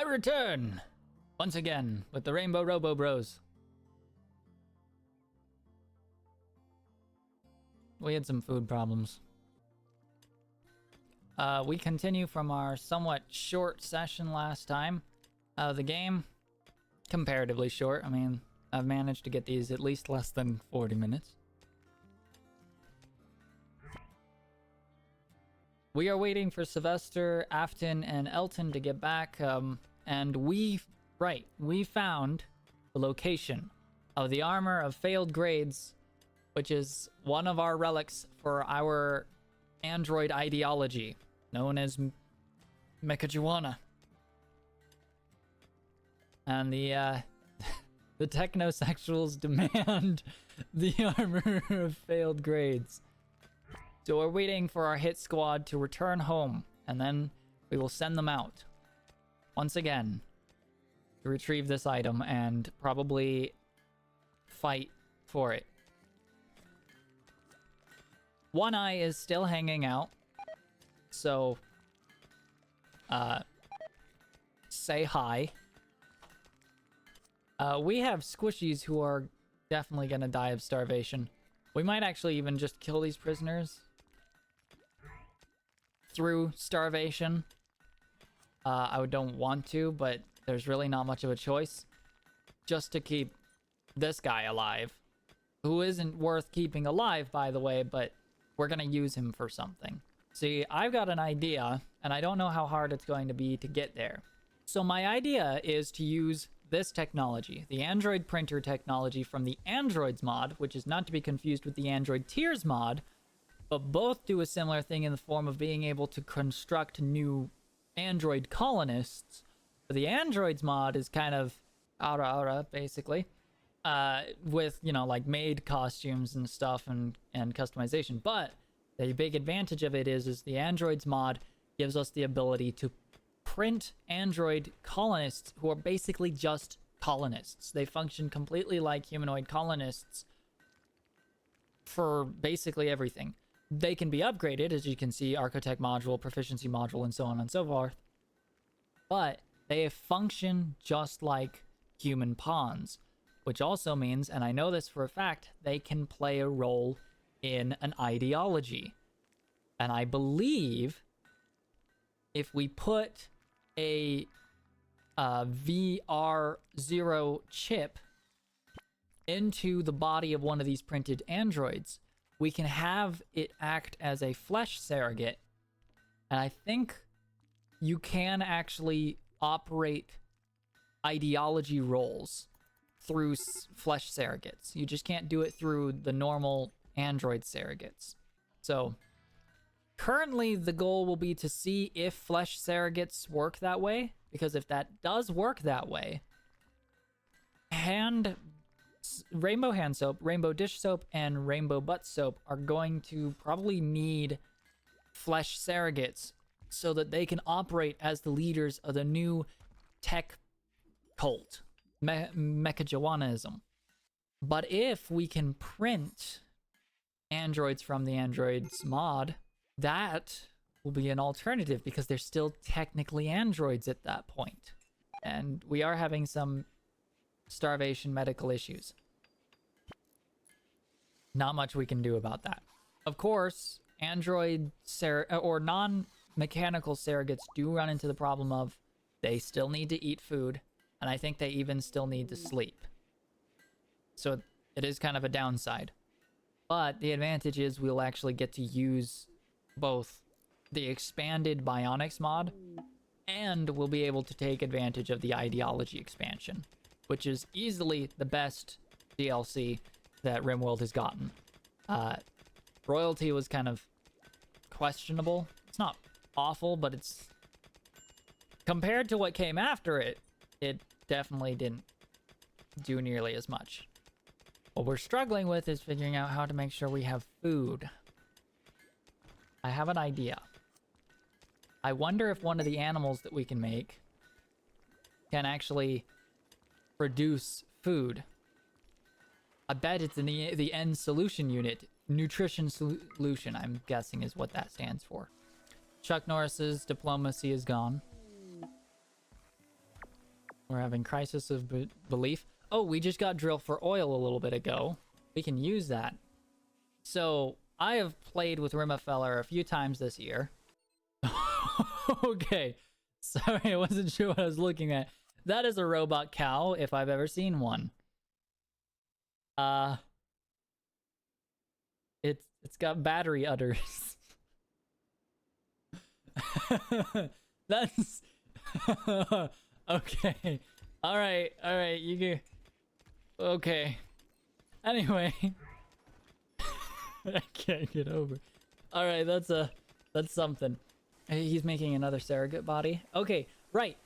I return! Once again, with the Rainbow Robo Bros. We had some food problems. We continue from our somewhat short session last time. The game, comparatively short. I mean, I've managed to get these at least less than 40 minutes. We are waiting for Sylvester, Afton, and Elton to get back, and we found the location of the armor of failed grades, which is one of our relics for our android ideology, known as Mechajuana. And the the technosexuals demand the armor of failed grades. So we're waiting for our hit squad to return home, and then we will send them out once again to retrieve this item and probably fight for it. One Eye is still hanging out, so say hi. We have squishies who are definitely gonna die of starvation. We might actually even just kill these prisoners through starvation. I don't want to, but there's really not much of a choice. Just to keep this guy alive. Who isn't worth keeping alive, by the way, but we're gonna use him for something. See, I've got an idea, and I don't know how hard it's going to be to get there. So my idea is to use this technology, the Android printer technology from the Androids mod, which is not to be confused with the Android Tiers mod, but both do a similar thing in the form of being able to construct new Android colonists. The Androids mod is kind of aura basically, with, you know, like made costumes and stuff and customization. But the big advantage of it is the Androids mod gives us the ability to print android colonists who are basically just colonists. They function completely like humanoid colonists for basically everything. They can be upgraded, as you can see, architect module, proficiency module, and so on and so forth. But they function just like human pawns, which also means, and I know this for a fact, they can play a role in an ideology. And I believe if we put a VR0 chip into the body of one of these printed androids, we can have it act as a flesh surrogate. And I think you can actually operate ideology roles through flesh surrogates. You just can't do it through the normal android surrogates. So currently the goal will be to see if flesh surrogates work that way, because if that does work that way, Rainbow hand soap, Rainbow dish soap, and Rainbow butt soap are going to probably need flesh surrogates so that they can operate as the leaders of the new tech cult, Mechajuanism. But if we can print androids from the Androids mod, that will be an alternative because they're still technically androids at that point. And we are having some starvation medical issues. Not much we can do about that. Of course, android or non-mechanical surrogates do run into the problem of they still need to eat food, and I think they even still need to sleep. So it is kind of a downside. But the advantage is we'll actually get to use both the expanded Bionics mod, and we'll be able to take advantage of the ideology expansion, which is easily the best DLC that Rimworld has gotten. Royalty was kind of questionable. It's not awful, but it's compared to what came after it, it definitely didn't do nearly as much. What we're struggling with is figuring out how to make sure we have food. I have an idea. I wonder if one of the animals that we can make can actually produce food. I bet it's in the end solution unit. Nutrition solution, I'm guessing, is what that stands for. Chuck Norris's diplomacy is gone. We're having crisis of belief. Oh, we just got drill for oil a little bit ago. We can use that. So I have played with Rimmerfeller a few times this year. Okay. Sorry, I wasn't sure what I was looking at. That is a robot cow, if I've ever seen one. It's got battery udders. That's okay. All right, you can. Okay. Anyway, I can't get over. All right, that's something. He's making another surrogate body. Okay, right.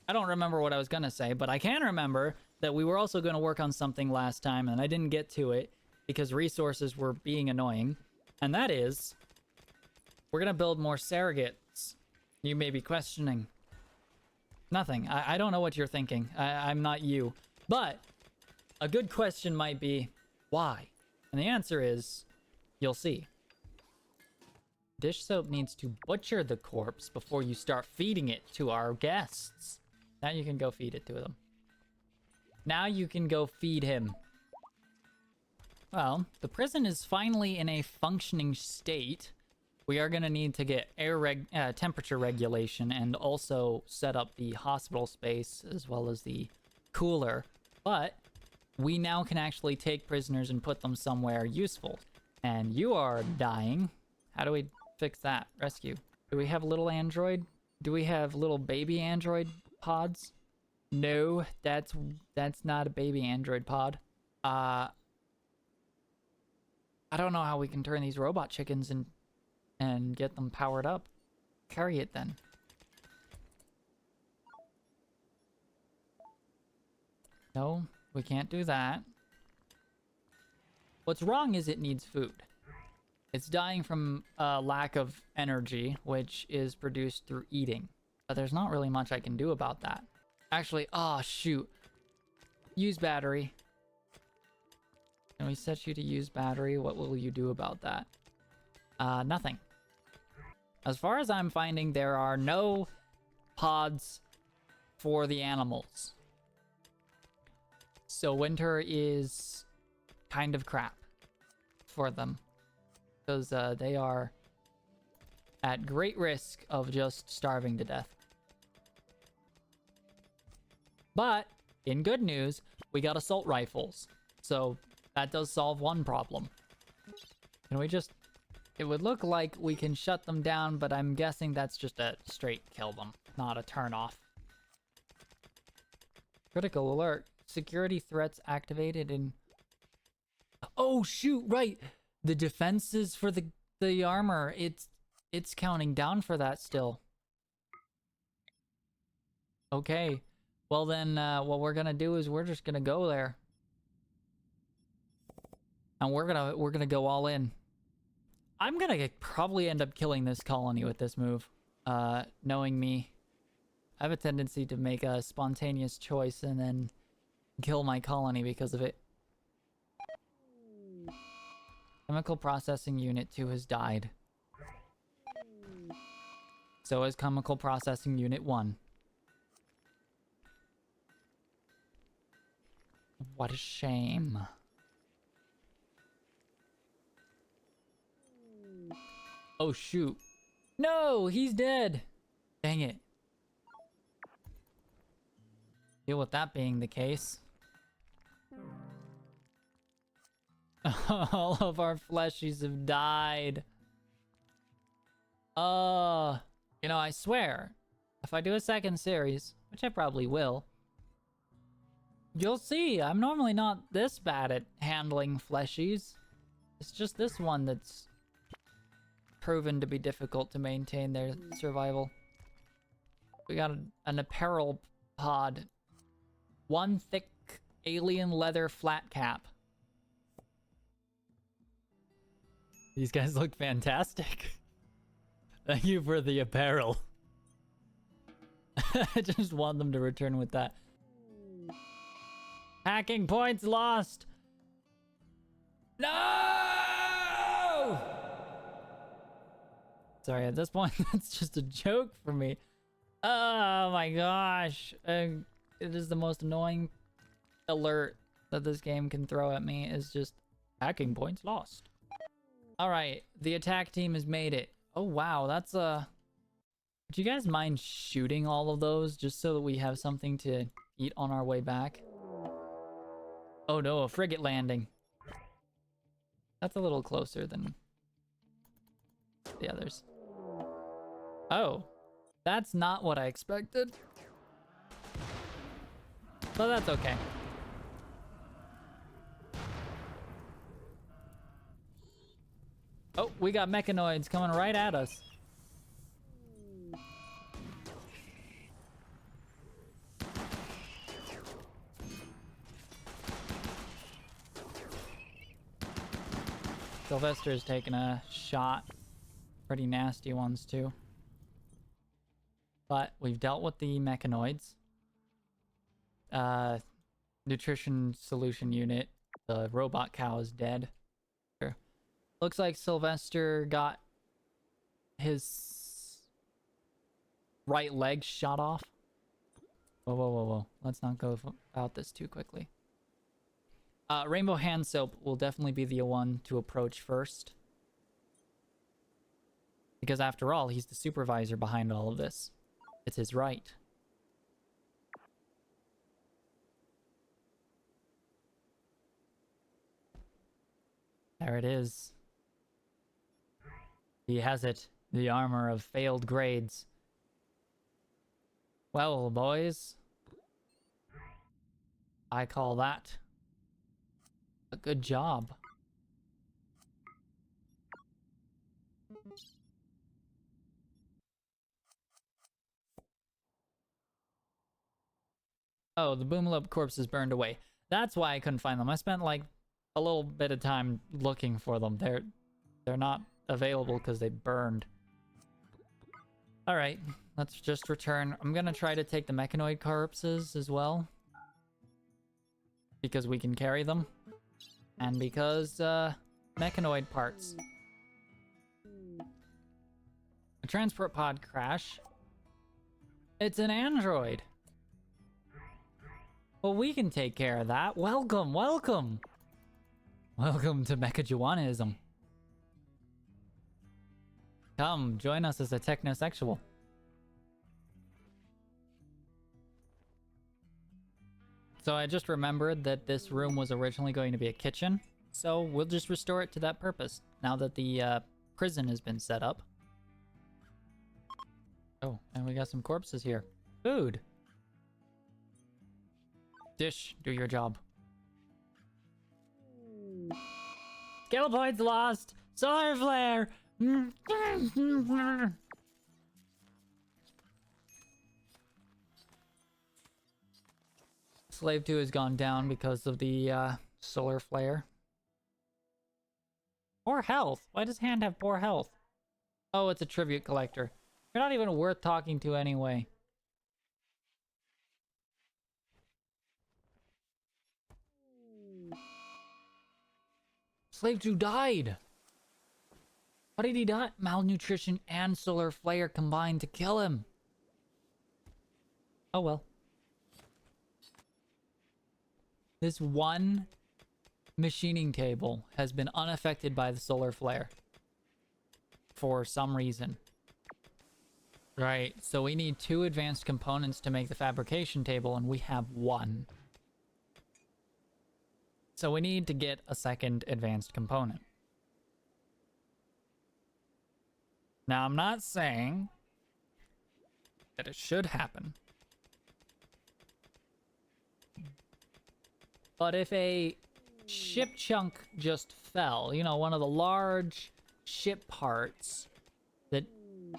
I don't remember what I was gonna say, but I can remember that we were also gonna work on something last time, and I didn't get to it because resources were being annoying. And that is, we're gonna build more surrogates. You may be questioning. Nothing. I don't know what you're thinking. I'm not you. But a good question might be, why? And the answer is, you'll see. Dish soap needs to butcher the corpse before you start feeding it to our guests. Now you can go feed it to them. Now you can go feed him. Well, the prison is finally in a functioning state. We are going to need to get temperature regulation and also set up the hospital space as well as the cooler. But we now can actually take prisoners and put them somewhere useful. And you are dying. How do we fix that? Rescue. Do we have a little android? Do we have little baby android pods? No, that's not a baby android pod. I don't know how we can turn these robot chickens and get them powered up. Carry it then. No, we can't do that. What's wrong is it needs food. It's dying from lack of energy, which is produced through eating. But there's not really much I can do about that. Actually, oh shoot. Use battery. Can we set you to use battery? What will you do about that? Nothing. As far as I'm finding, there are no pods for the animals. So winter is kind of crap for them. Because they are at great risk of just starving to death. But, in good news, we got assault rifles. So, that does solve one problem. Can we just... It would look like we can shut them down, but I'm guessing that's just a straight kill them, not a turn off. Critical alert. Security threats activated in... Oh, shoot, right! The defenses for the armor, it's counting down for that still. Okay. Well then, what we're gonna do is we're just gonna go there. And we're gonna go all in. I'm gonna probably end up killing this colony with this move. Knowing me. I have a tendency to make a spontaneous choice and then kill my colony because of it. Chemical Processing Unit 2 has died. So has Chemical Processing Unit 1. What a shame. Oh shoot. No, he's dead. Dang it. Deal with that being the case. All of our fleshies have died. You know, I swear, if I do a second series, which I probably will, you'll see I'm normally not this bad at handling fleshies. It's just this one that's proven to be difficult to maintain their survival. We got an apparel pod. One thick alien leather flat cap. These guys look fantastic. Thank you for the apparel. I just want them to return with that. Hacking points lost. No! Sorry, at this point, that's just a joke for me. Oh my gosh. it is the most annoying alert that this game can throw at me, is just hacking points lost. All right, the attack team has made it. Oh wow, that's would you guys mind shooting all of those just so that we have something to eat on our way back? Oh no, a frigate landing. That's a little closer than the others. Oh, that's not what I expected. But that's okay. Oh, we got mechanoids coming right at us. Sylvester's taking a shot. Pretty nasty ones too. But we've dealt with the mechanoids. Nutrition solution unit. The robot cow is dead. Sure. Looks like Sylvester got his right leg shot off. Whoa, whoa, whoa, whoa. Let's not go about this too quickly. Rainbow Hand Soap will definitely be the one to approach first. Because after all, he's the supervisor behind all of this. It's his right. There it is. He has it. The armor of failed grades. Well, boys. I call that a good job. Oh, the Boomlope corpses burned away. That's why I couldn't find them. I spent like a little bit of time looking for them. They're not available because they burned. All right, let's just return. I'm gonna try to take the mechanoid corpses as well, because we can carry them, and because mechanoid parts. A transport pod crash. It's an android. Well, we can take care of that. Welcome, welcome. Welcome to Mechajuanism. Come, join us as a technosexual. So I just remembered that this room was originally going to be a kitchen, so we'll just restore it to that purpose, now that the prison has been set up. Oh, and we got some corpses here. Food! Dish, do your job. Skill points lost! Solar flare! Slave 2 has gone down because of the solar flare. Poor health. Why does Hand have poor health? Oh, it's a tribute collector. You're not even worth talking to anyway. Slave 2 died! How did he die? Malnutrition and solar flare combined to kill him. Oh well. This one machining table has been unaffected by the solar flare. For some reason. Right, so we need 2 advanced components to make the fabrication table, and we have 1. So we need to get a second advanced component. Now, I'm not saying that it should happen. But if a ship chunk just fell, you know, one of the large ship parts that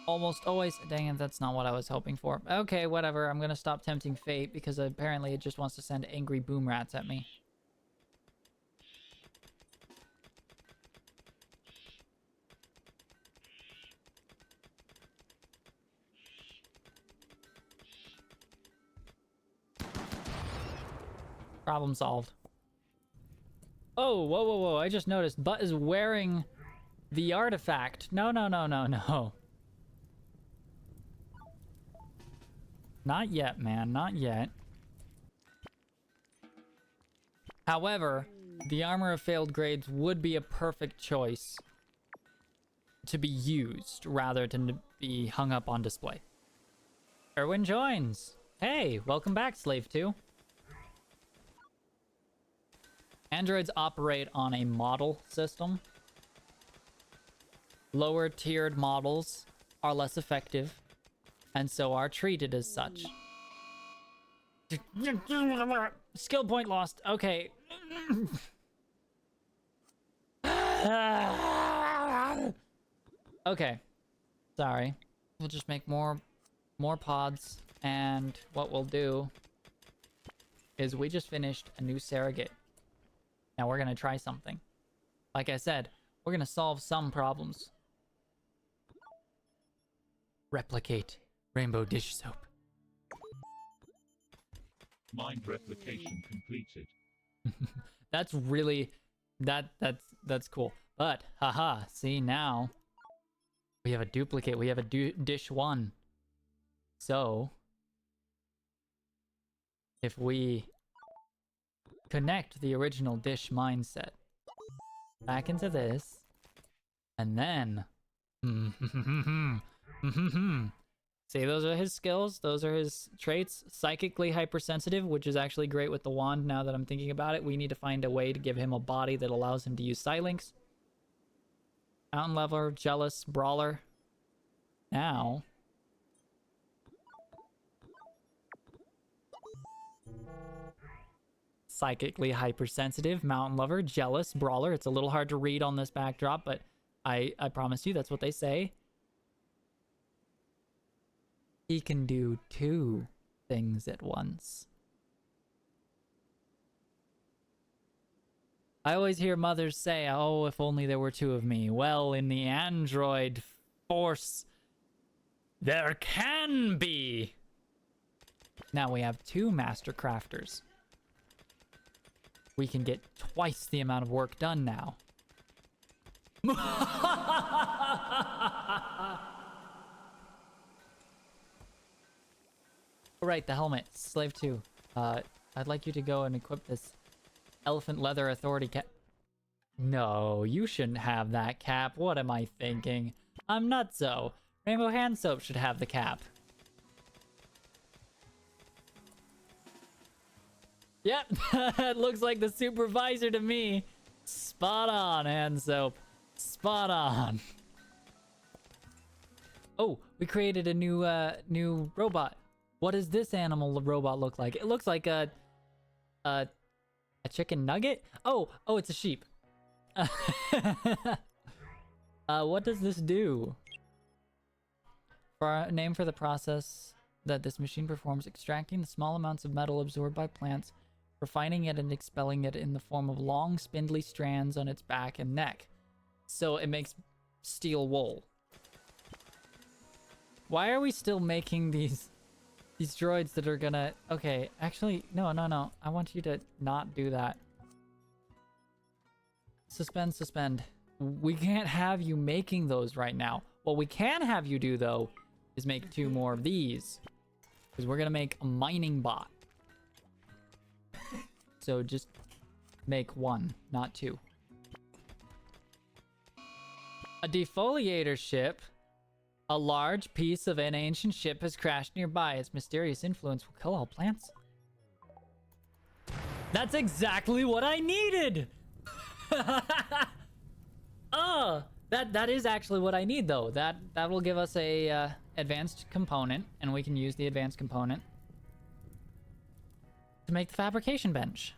almost always... Dang it, that's not what I was hoping for. Okay, whatever. I'm gonna stop tempting fate because apparently it just wants to send angry boom rats at me. Problem solved. Oh, whoa, whoa, whoa. I just noticed Butt is wearing the artifact. No, no, no, no, no. Not yet, man. Not yet. However, the Armor of Failed Grades would be a perfect choice to be used rather than to be hung up on display. Erwin joins. Hey, welcome back, Slave 2. Androids operate on a model system. Lower tiered models are less effective, and so are treated as such. Skill point lost. Okay. Okay. Sorry. We'll just make more pods, and what we'll do is we just finished a new surrogate. Now we're gonna try something. Like I said, we're gonna solve some problems. Replicate rainbow dish soap. Mind replication completed. That's really that's cool. But haha, see now we have a duplicate. We have a dish 1. So if we connect the original dish mindset back into this, and then see, those are his skills, those are his traits. Psychically hypersensitive, which is actually great with the wand now that I'm thinking about it. We need to find a way to give him a body that allows him to use Psylinks. Mountain Leveler, Jealous, Brawler. Now psychically hypersensitive, Mountain Lover, Jealous, Brawler. It's a little hard to read on this backdrop, but I promise you that's what they say. He can do 2 things at once. I always hear mothers say, oh, if only there were 2 of me. Well, in the android force, there can be. Now we have 2 master crafters. We can get twice the amount of work done now. Alright, the helmet. Slave 2. I'd like you to go and equip this elephant leather authority cap. No, you shouldn't have that cap. What am I thinking? I'm nutso. Rainbow hand soap should have the cap. Yep, it looks like the supervisor to me. Spot on, hand soap. Spot on. Oh, we created a new robot. What does this animal robot look like? It looks like a chicken nugget? Oh, it's a sheep. What does this do? For our name for the process that this machine performs, extracting the small amounts of metal absorbed by plants, refining it and expelling it in the form of long spindly strands on its back and neck. So it makes steel wool. Why are we still making these droids that are gonna... Okay, actually, no. I want you to not do that. Suspend. We can't have you making those right now. What we can have you do, though, is make 2 more of these. Because we're gonna make a mining bot. So just make 1, not 2. A defoliator ship. A large piece of an ancient ship has crashed nearby. Its mysterious influence will kill all plants. That's exactly what I needed! Oh, that is actually what I need, though. That will give us a advanced component, and we can use the advanced component to make the fabrication bench.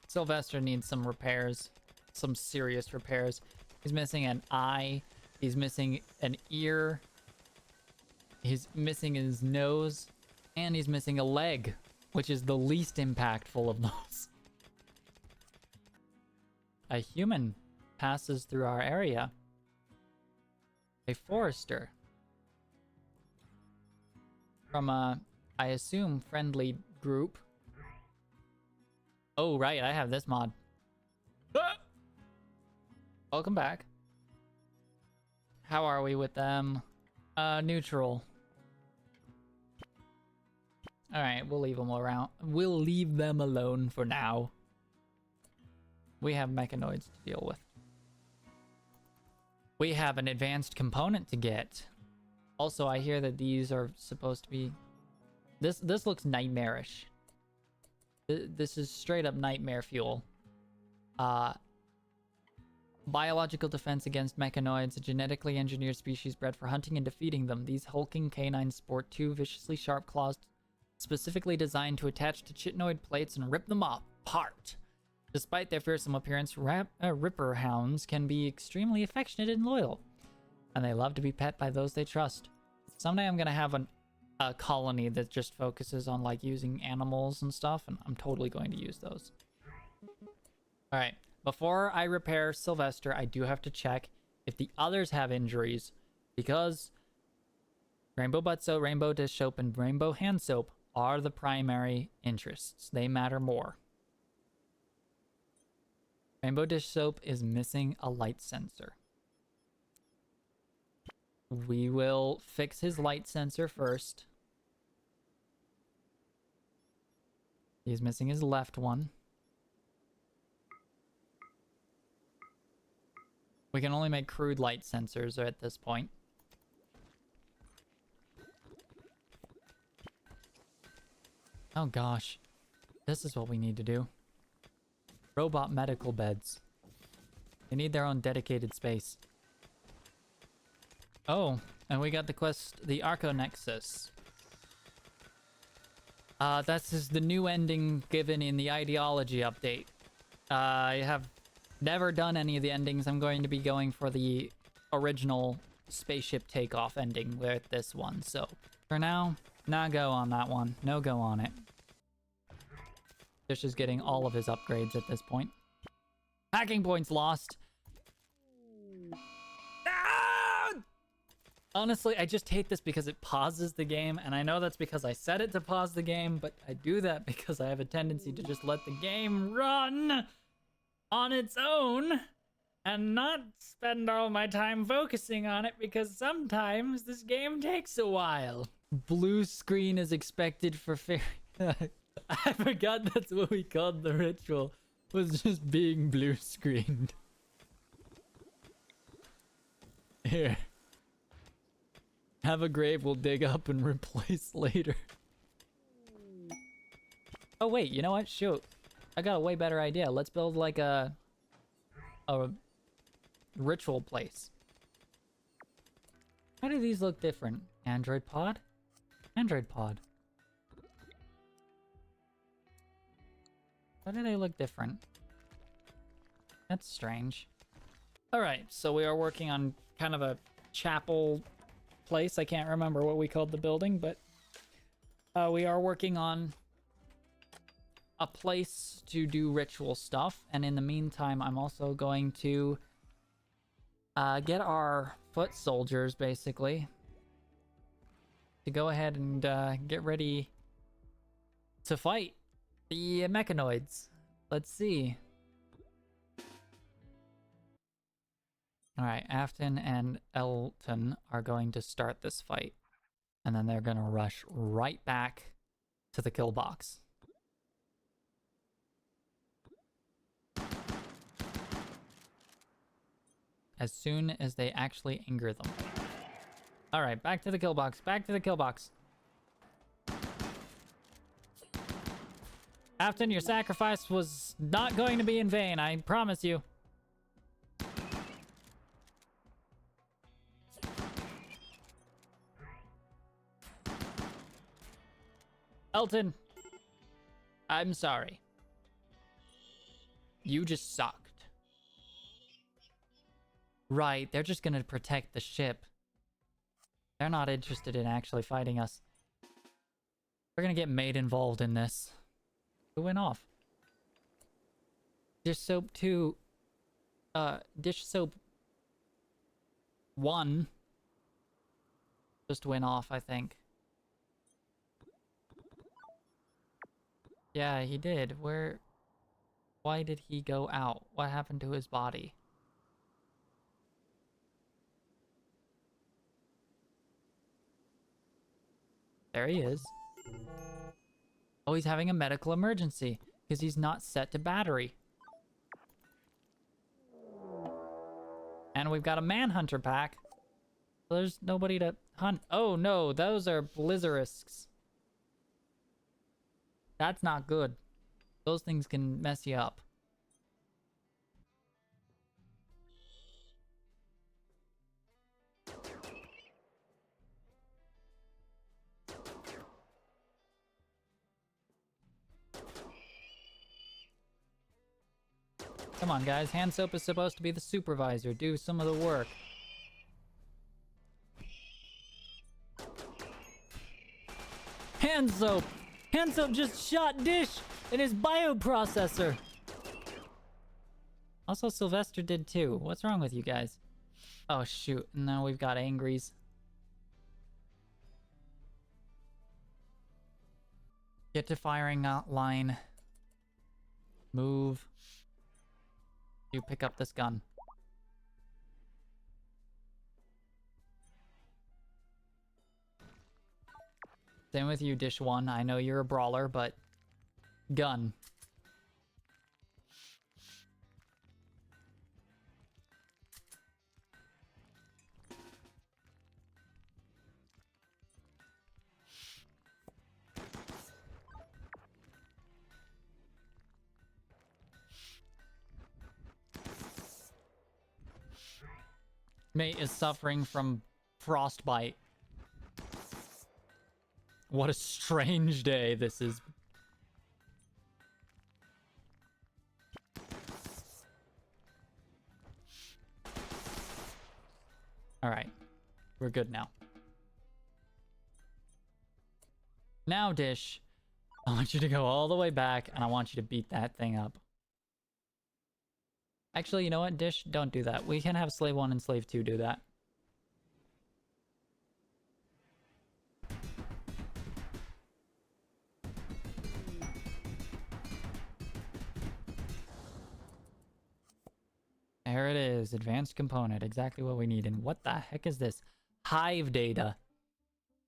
Sylvester needs some repairs. Some serious repairs. He's missing an eye. He's missing an ear. He's missing his nose. And he's missing a leg, which is the least impactful of those. A human passes through our area. A forester. From a, I assume, friendly group. Oh, right, I have this mod. Ah! Welcome back. How are we with them? Neutral. Alright, we'll leave them around. We'll leave them alone for now. We have mechanoids to deal with. We have an advanced component to get. Also, I hear that these are supposed to be... This looks nightmarish. This is straight up nightmare fuel. Biological defense against mechanoids, a genetically engineered species bred for hunting and defeating them. These hulking canines sport two viciously sharp claws specifically designed to attach to chitinoid plates and rip them apart. Despite their fearsome appearance, Ripper hounds can be extremely affectionate and loyal, and they love to be pet by those they trust. Someday I'm gonna have a colony that just focuses on like using animals and stuff, and I'm totally going to use those. All right, before I repair Sylvester, I do have to check if the others have injuries, because Rainbow Butt Soap, Rainbow Dish Soap, and Rainbow Hand Soap are the primary interests. They matter more. Rainbow Dish Soap is missing a light sensor. We will fix his light sensor first. He's missing his left one. We can only make crude light sensors at this point. Oh gosh. This is what we need to do. Robot medical beds. They need their own dedicated space. Oh, and we got the quest, the Arco Nexus. This is the new ending given in the ideology update. I have never done any of the endings. I'm going to be going for the original spaceship takeoff ending with this one. So for now, no go on that one. No go on it. Dish is getting all of his upgrades at this point. Hacking points lost. Ah! Honestly, I just hate this because it pauses the game, and I know that's because I set it to pause the game, but I do that because I have a tendency to just let the game run on its own and not spend all my time focusing on it, because sometimes this game takes a while. Blue screen is expected for fairy... I forgot that's what we called the ritual, was just being blue screened. Here. Have a grave we'll dig up and replace later. Oh wait, you know what? Shoot. I got a way better idea. Let's build like a ritual place. How do these look different? Android pod? Android pod. Why do they look different? That's strange. Alright, so we are working on kind of a chapel place. I can't remember what we called the building, but we are working on a place to do ritual stuff. And in the meantime, I'm also going to get our foot soldiers, basically, to go ahead and get ready to fight the mechanoids. Let's see. Alright, Afton and Elton are going to start this fight. And then they're going to rush right back to the kill box. As soon as they actually anger them. Alright, back to the kill box. Back to the kill box. Afton, your sacrifice was not going to be in vain, I promise you. Elton, I'm sorry. You just sucked. Right, they're just gonna protect the ship. They're not interested in actually fighting us. We're gonna get Maid involved in this. Who went off? Dish Soap 2. Dish Soap 1 just went off, I think. Yeah, he did. Why did he go out? What happened to his body? There he is. Oh, he's having a medical emergency because he's not set to battery. And we've got a manhunter pack. So there's nobody to hunt. Oh no, those are blizzards. That's not good. Those things can mess you up. Come on, guys. Hand soap is supposed to be the supervisor. Do some of the work. Hand soap! Hand soap just shot Dish in his bioprocessor. Also, Sylvester did too. What's wrong with you guys? Oh, shoot. Now we've got angries. Get to firing line. Move. You pick up this gun. Same with you, Dish 1. I know you're a brawler, but gun. Mate is suffering from frostbite. What a strange day this is. Alright. We're good now. Now, Dish, I want you to go all the way back, and I want you to beat that thing up. Actually, you know what, Dish? Don't do that. We can have Slave 1 and Slave 2 do that. There it is. Advanced component. Exactly what we need. And what the heck is this? Hive data.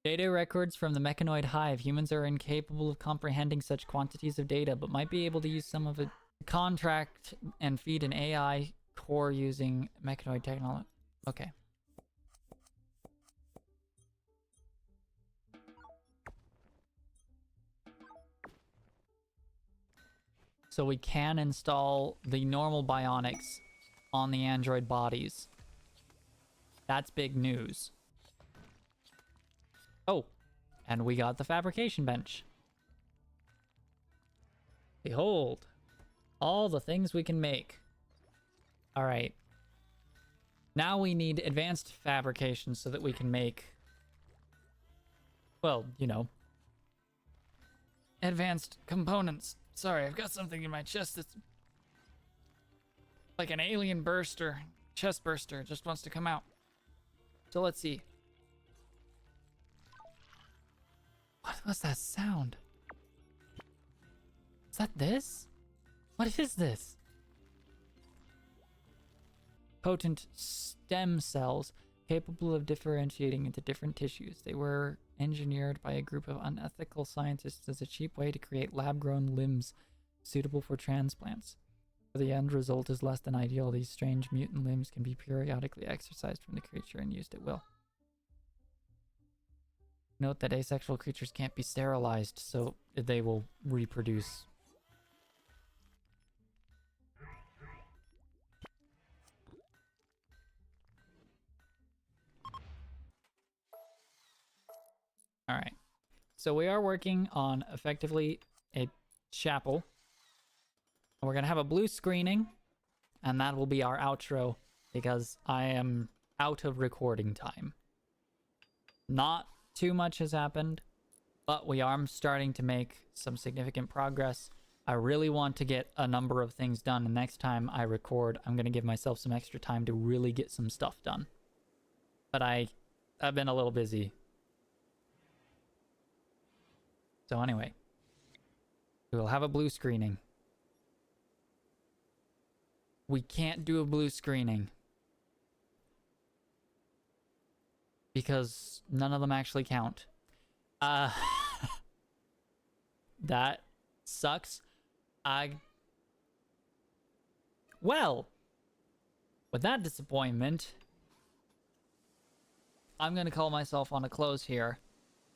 Data records from the mechanoid hive. Humans are incapable of comprehending such quantities of data, but might be able to use some of it to contract and feed an AI core using mechanoid technology. Okay. So we can install the normal bionics on the android bodies. That's big news. Oh, and we got the fabrication bench. Behold, all the things we can make. All right. Now we need advanced fabrication so that we can make, well, you know, advanced components. Sorry, I've got something in my chest that's like an alien burster, chest burster, just wants to come out. So let's see. What's that sound? Is that this? What is this? Potent stem cells capable of differentiating into different tissues. They were engineered by a group of unethical scientists as a cheap way to create lab-grown limbs suitable for transplants. But the end result is less than ideal. These strange mutant limbs can be periodically excised from the creature and used at will. Note that asexual creatures can't be sterilized, so they will reproduce. Alright. So we are working on effectively a chapel. We're going to have a blue screening, and that will be our outro because I am out of recording time. Not too much has happened, but we are starting to make some significant progress. I really want to get a number of things done, and next time I record, I'm going to give myself some extra time to really get some stuff done. But I've been a little busy. So anyway, we will have a blue screening. We can't do a blue screening because none of them actually count. That sucks. Well, with that disappointment, I'm gonna call myself on a close here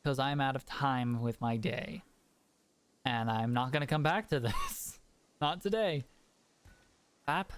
because I'm out of time with my day. And I'm not gonna come back to this. Not today. Bap.